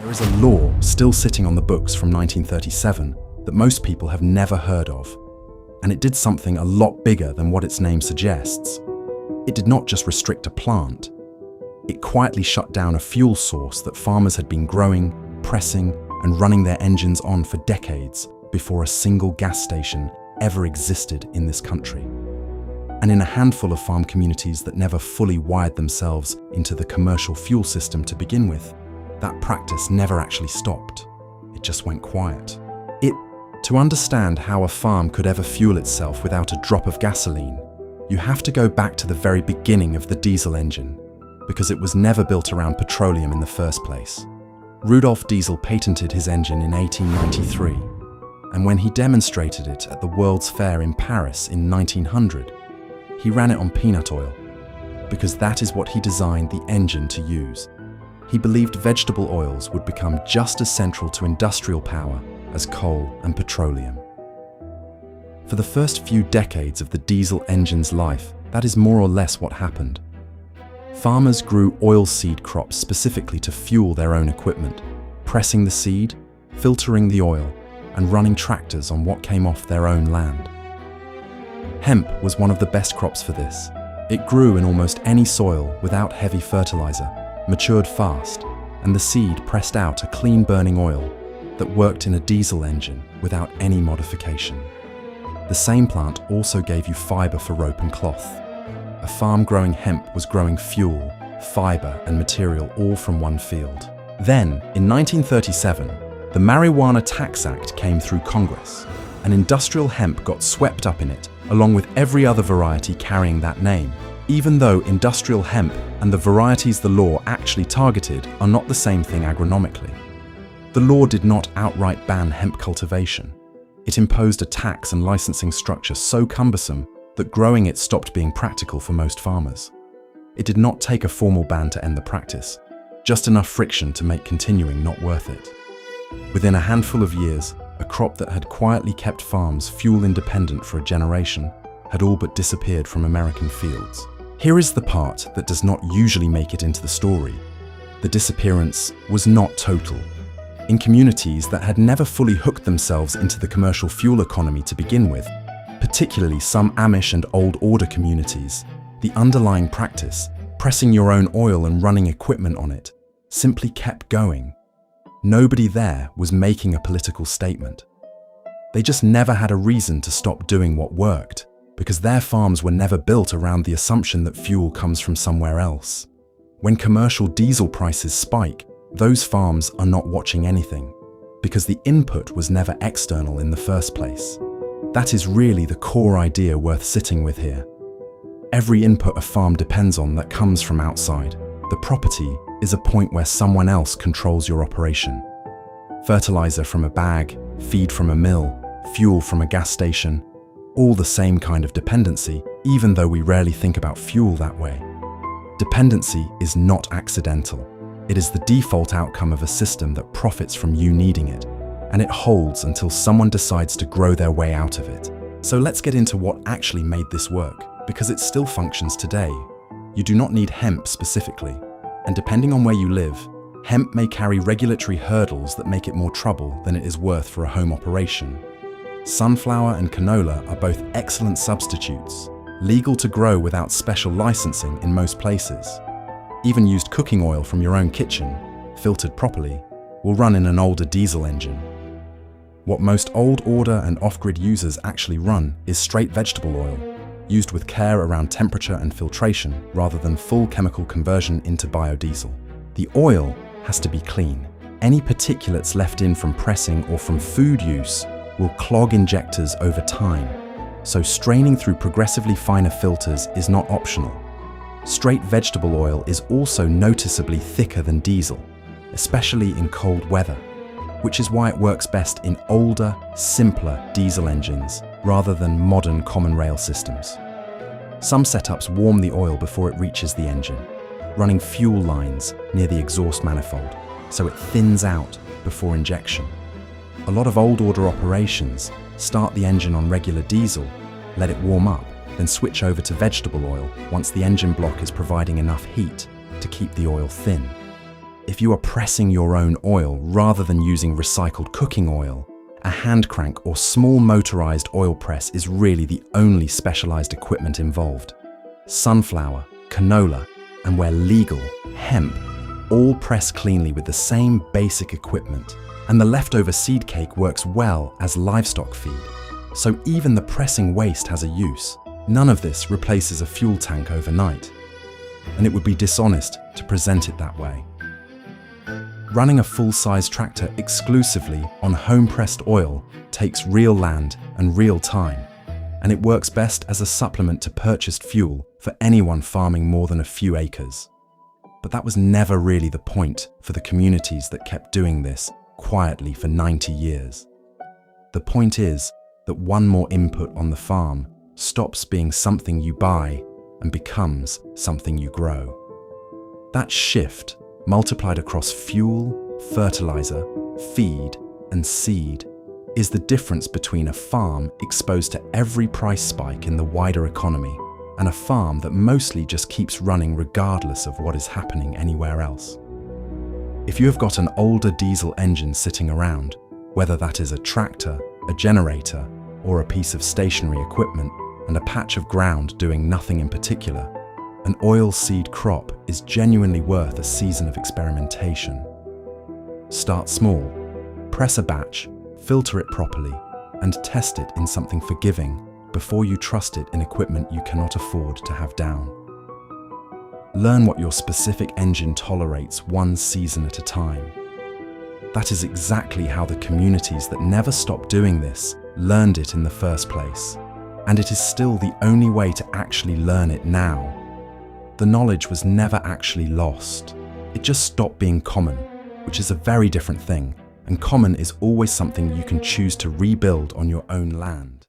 There is a law still sitting on the books from 1937 that most people have never heard of, and it did something a lot bigger than what its name suggests. It did not just restrict a plant. It quietly shut down a fuel source that farmers had been growing, pressing, and running their engines on for decades before a single gas station ever existed in this country. And in a handful of farm communities that never fully wired themselves into the commercial fuel system to begin with, that practice never actually stopped. It just went quiet. To understand how a farm could ever fuel itself without a drop of gasoline, you have to go back to the very beginning of the diesel engine, because it was never built around petroleum in the first place. Rudolf Diesel patented his engine in 1893, and when he demonstrated it at the World's Fair in Paris in 1900, he ran it on peanut oil, because that is what he designed the engine to use. He believed vegetable oils would become just as central to industrial power as coal and petroleum. For the first few decades of the diesel engine's life, that is more or less what happened. Farmers grew oilseed crops specifically to fuel their own equipment, pressing the seed, filtering the oil, and running tractors on what came off their own land. Hemp was one of the best crops for this. It grew in almost any soil without heavy fertilizer, matured fast, and the seed pressed out a clean-burning oil that worked in a diesel engine without any modification. The same plant also gave you fiber for rope and cloth. A farm growing hemp was growing fuel, fiber, and material all from one field. Then, in 1937, the Marijuana Tax Act came through Congress, and industrial hemp got swept up in it, along with every other variety carrying that name, even though industrial hemp and the varieties the law actually targeted are not the same thing agronomically. The law did not outright ban hemp cultivation. It imposed a tax and licensing structure so cumbersome that growing it stopped being practical for most farmers. It did not take a formal ban to end the practice, just enough friction to make continuing not worth it. Within a handful of years, a crop that had quietly kept farms fuel independent for a generation had all but disappeared from American fields. Here is the part that does not usually make it into the story. The disappearance was not total. In communities that had never fully hooked themselves into the commercial fuel economy to begin with, particularly some Amish and Old Order communities, the underlying practice, pressing your own oil and running equipment on it, simply kept going. Nobody there was making a political statement. They just never had a reason to stop doing what worked, because their farms were never built around the assumption that fuel comes from somewhere else. When commercial diesel prices spike, those farms are not watching anything, because the input was never external in the first place. That is really the core idea worth sitting with here. Every input a farm depends on that comes from outside. The property is a point where someone else controls your operation. Fertilizer from a bag, feed from a mill, fuel from a gas station, all the same kind of dependency, even though we rarely think about fuel that way. Dependency is not accidental. It is the default outcome of a system that profits from you needing it, and it holds until someone decides to grow their way out of it. So let's get into what actually made this work, because it still functions today. You do not need hemp specifically, and depending on where you live, hemp may carry regulatory hurdles that make it more trouble than it is worth for a home operation. Sunflower and canola are both excellent substitutes, legal to grow without special licensing in most places. Even used cooking oil from your own kitchen, filtered properly, will run in an older diesel engine. What most old order and off-grid users actually run is straight vegetable oil, used with care around temperature and filtration rather than full chemical conversion into biodiesel. The oil has to be clean. Any particulates left in from pressing or from food use will clog injectors over time, so straining through progressively finer filters is not optional. Straight vegetable oil is also noticeably thicker than diesel, especially in cold weather, which is why it works best in older, simpler diesel engines rather than modern common rail systems. Some setups warm the oil before it reaches the engine, running fuel lines near the exhaust manifold, so it thins out before injection. A lot of old order operations start the engine on regular diesel, let it warm up, then switch over to vegetable oil once the engine block is providing enough heat to keep the oil thin. If you are pressing your own oil rather than using recycled cooking oil, a hand crank or small motorized oil press is really the only specialized equipment involved. Sunflower, canola, and where legal, hemp, all press cleanly with the same basic equipment, and the leftover seed cake works well as livestock feed. So even the pressing waste has a use. None of this replaces a fuel tank overnight, and it would be dishonest to present it that way. Running a full-size tractor exclusively on home-pressed oil takes real land and real time, and it works best as a supplement to purchased fuel for anyone farming more than a few acres. But that was never really the point for the communities that kept doing this quietly for 90 years. The point is that one more input on the farm stops being something you buy and becomes something you grow. That shift, multiplied across fuel, fertilizer, feed, and seed, is the difference between a farm exposed to every price spike in the wider economy and a farm that mostly just keeps running regardless of what is happening anywhere else. If you have got an older diesel engine sitting around, whether that is a tractor, a generator, or a piece of stationary equipment, and a patch of ground doing nothing in particular, an oilseed crop is genuinely worth a season of experimentation. Start small, press a batch, filter it properly, and test it in something forgiving before you trust it in equipment you cannot afford to have down. Learn what your specific engine tolerates one season at a time. That is exactly how the communities that never stopped doing this learned it in the first place, and it is still the only way to actually learn it now. The knowledge was never actually lost. It just stopped being common, which is a very different thing, and common is always something you can choose to rebuild on your own land.